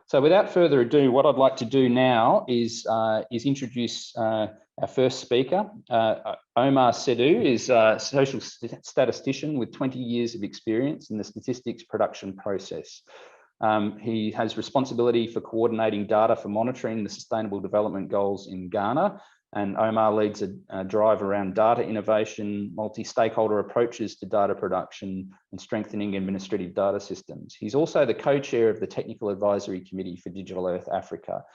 So without further ado, what I'd like to do now is introduce our first speaker. Omar Seidu is a social statistician with 20 years of experience in the statistics production process. He has responsibility for coordinating data for monitoring the Sustainable Development Goals in Ghana. And Omar leads a drive around data innovation, multi-stakeholder approaches to data production, and strengthening administrative data systems. He's also the co-chair of the Technical Advisory Committee for Digital Earth Africa.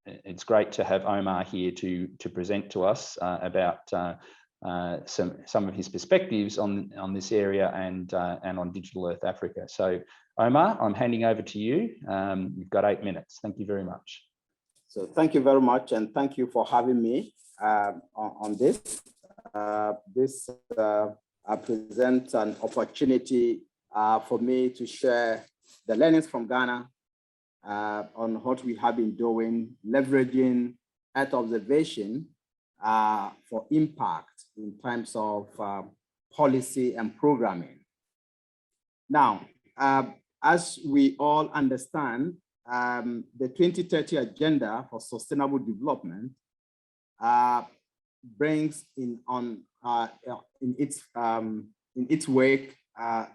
It's great to have Omar here to present to us about some of his perspectives on this area and on Digital Earth Africa. So Omar, I'm handing over to you. You've got 8 minutes. Thank you very much. So thank you very much, and thank you for having me on this. This presents an opportunity for me to share the learnings from Ghana on what we have been doing, leveraging Earth observation for impact in terms of policy and programming. Now, as we all understand, the 2030 Agenda for Sustainable Development brings in its wake a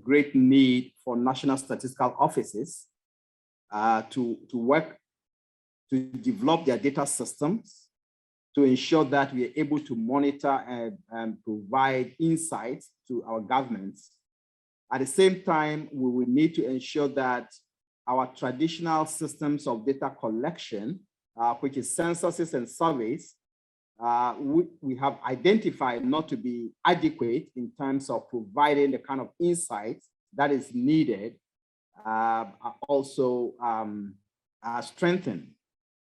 great need for national statistical offices to work to develop their data systems to ensure that we are able to monitor and provide insights to our governments. At the same time, we will need to ensure that our traditional systems of data collection, which is censuses and surveys, we have identified not to be adequate in terms of providing the kind of insights that is needed, also strengthened.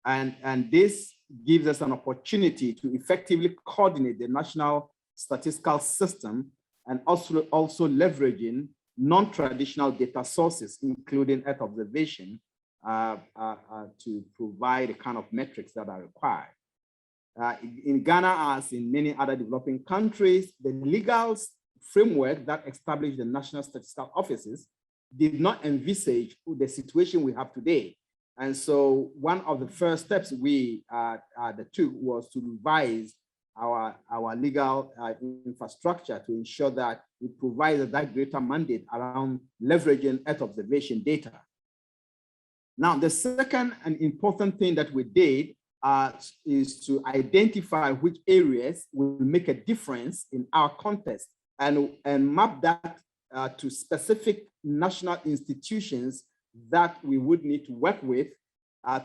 And this gives us an opportunity to effectively coordinate the national statistical system and also leveraging non-traditional data sources, including Earth observation, to provide the kind of metrics that are required. In Ghana, as in many other developing countries, the legal framework that established the national statistical offices did not envisage the situation we have today. And so one of the first steps we took was to revise our legal infrastructure to ensure that it provides that greater mandate around leveraging Earth observation data. Now, the second and important thing that we did is to identify which areas will make a difference in our context and map that to specific national institutions that we would need to work with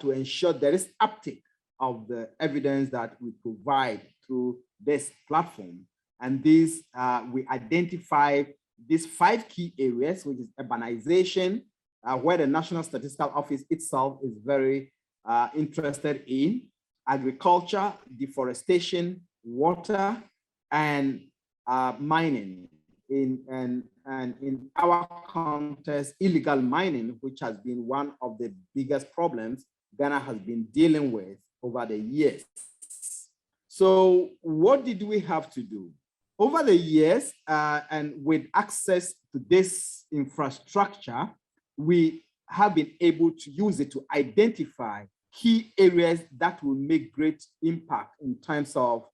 to ensure there is uptake of the evidence that we provide through this platform. And these, we identify these 5 key areas, which is urbanization, where the National Statistical Office itself is very interested in, agriculture, deforestation, water, and mining. In our context, illegal mining, which has been one of the biggest problems Ghana has been dealing with over the years. So what did we have to do? Over the years, and with access to this infrastructure, we have been able to use it to identify key areas that will make great impact in terms of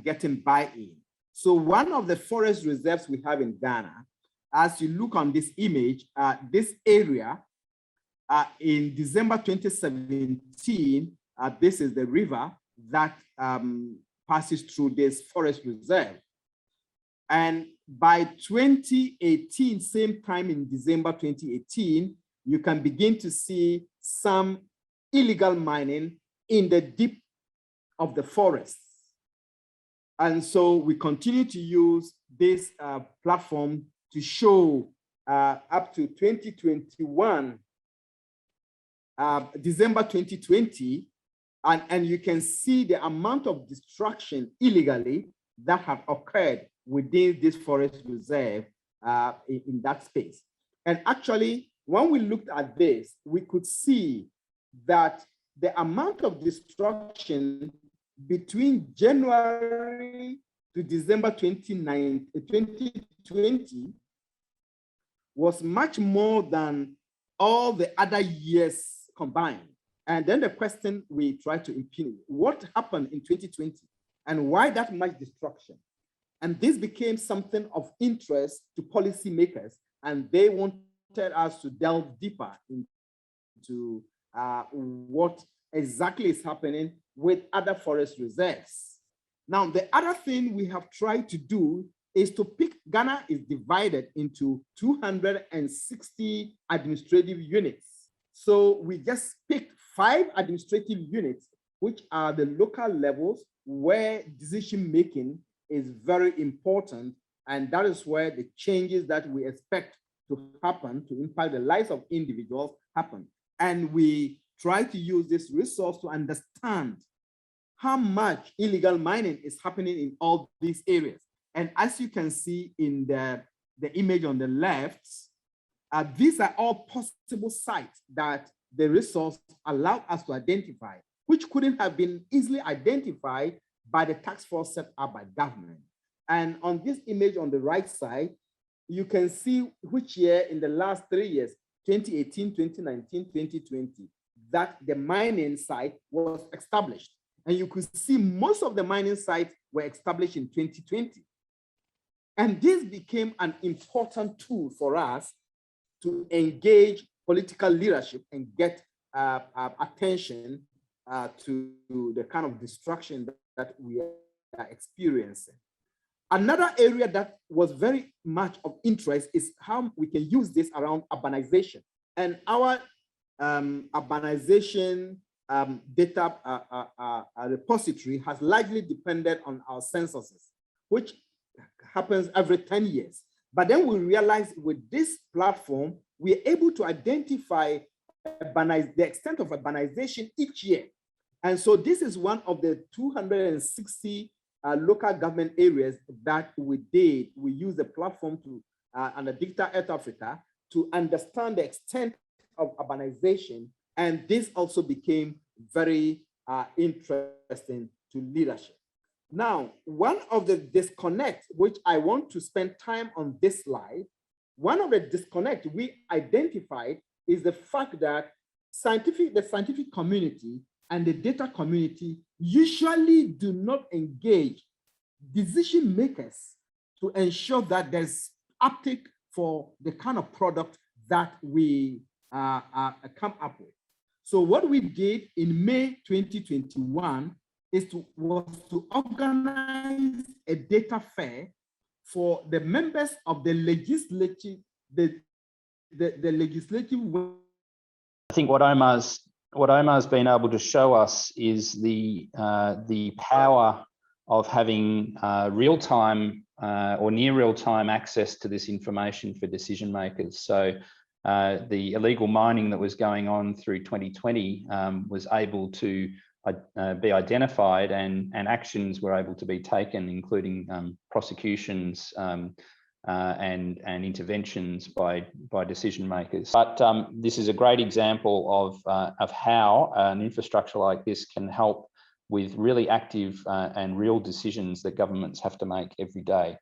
getting buy-in. So one of the forest reserves we have in Ghana, as you look on this image, this area in December 2017, this is the river that passes through this forest reserve. And by 2018, same time in December 2018, you can begin to see some illegal mining in the deep of the forests. And so we continue to use this platform to show up to 2021, December 2020, and you can see the amount of destruction illegally that have occurred within this forest reserve in that space. And actually, when we looked at this, we could see that the amount of destruction between January to December 2020 was much more than all the other years combined. And then the question we try to impugn, what happened in 2020 and why that much destruction? And this became something of interest to policymakers, and they wanted us to delve deeper into what exactly is happening with other forest reserves. Now, the other thing we have tried to do is to pick, Ghana is divided into 260 administrative units. So we just picked 5 administrative units, which are the local levels where decision-making is very important. And that is where the changes that we expect to happen to impact the lives of individuals happen. And we try to use this resource to understand how much illegal mining is happening in all these areas. And as you can see in the image on the left, these are all possible sites that the resource allowed us to identify, which couldn't have been easily identified by the task force set up by government. And on this image on the right side, you can see which year in the last 3 years, 2018, 2019, 2020, that the mining site was established. And you could see most of the mining sites were established in 2020. And this became an important tool for us to engage political leadership and get attention to the kind of destruction that we are experiencing. Another area that was very much of interest is how we can use this around urbanization. And our urbanization data repository has largely depended on our censuses, which happens every 10 years. But then we realized with this platform, we are able to identify the extent of urbanization each year. And so this is one of the 260 local government areas that we did. We used the platform to, under Digital Earth Africa, to understand the extent of urbanization. And this also became very interesting to leadership. Now, one of the disconnects, which I want to spend time on this slide, one of the disconnects we identified is the fact that the scientific community and the data community usually do not engage decision makers to ensure that there's uptake for the kind of product that we come up with. So what we did in May 2021 was to organize a data fair for the members of the legislative, the legislative. I think what Omar's been able to show us is the power of having real-time or near real-time access to this information for decision makers. So the illegal mining that was going on through 2020 was able to be identified, and actions were able to be taken, including prosecutions and interventions by decision makers. But this is a great example of how an infrastructure like this can help with really active and real decisions that governments have to make every day.